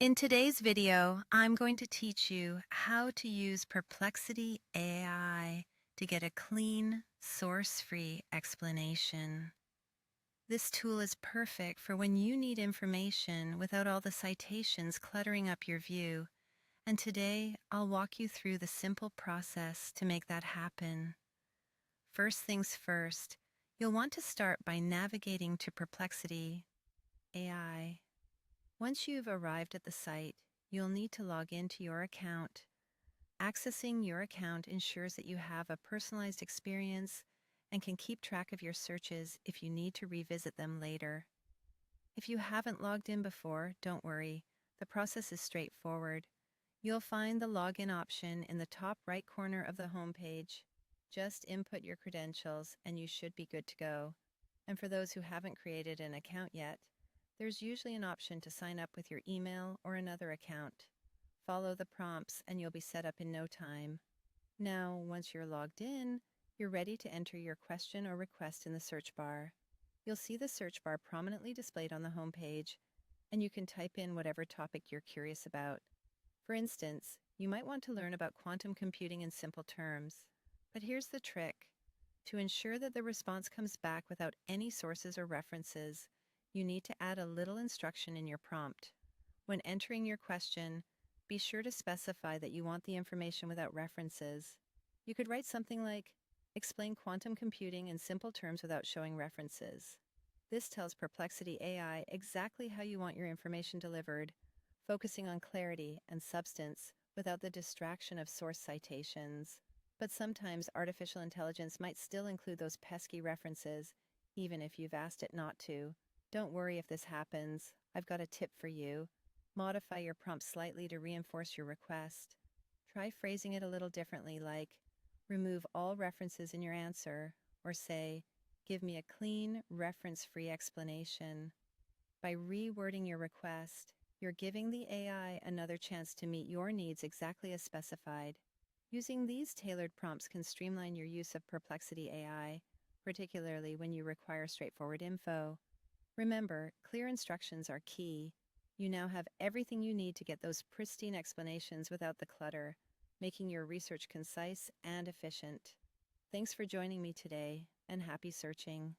In today's video, I'm going to teach you how to use Perplexity AI to get a clean, source-free explanation. This tool is perfect for when you need information without all the citations cluttering up your view, and today I'll walk you through the simple process to make that happen. First things first, you'll want to start by navigating to Perplexity AI. Once you've arrived at the site, you'll need to log into your account. Accessing your account ensures that you have a personalized experience and can keep track of your searches if you need to revisit them later. If you haven't logged in before, don't worry. The process is straightforward. You'll find the login option in the top right corner of the homepage. Just input your credentials and you should be good to go. And for those who haven't created an account yet, there's usually an option to sign up with your email or another account. Follow the prompts and you'll be set up in no time. Now, once you're logged in, you're ready to enter your question or request in the search bar. You'll see the search bar prominently displayed on the homepage, and you can type in whatever topic you're curious about. For instance, you might want to learn about quantum computing in simple terms. But here's the trick. To ensure that the response comes back without any sources or references, you need to add a little instruction in your prompt. When entering your question, be sure to specify that you want the information without references. You could write something like, "Explain quantum computing in simple terms without showing references." This tells Perplexity AI exactly how you want your information delivered, focusing on clarity and substance without the distraction of source citations. But sometimes artificial intelligence might still include those pesky references, even if you've asked it not to. Don't worry if this happens. I've got a tip for you. Modify your prompt slightly to reinforce your request. Try phrasing it a little differently, like, "Remove all references in your answer," or say, "Give me a clean, reference-free explanation." By rewording your request, you're giving the AI another chance to meet your needs exactly as specified. Using these tailored prompts can streamline your use of Perplexity AI, particularly when you require straightforward info. Remember, clear instructions are key. You now have everything you need to get those pristine explanations without the clutter, making your research concise and efficient. Thanks for joining me today, and happy searching.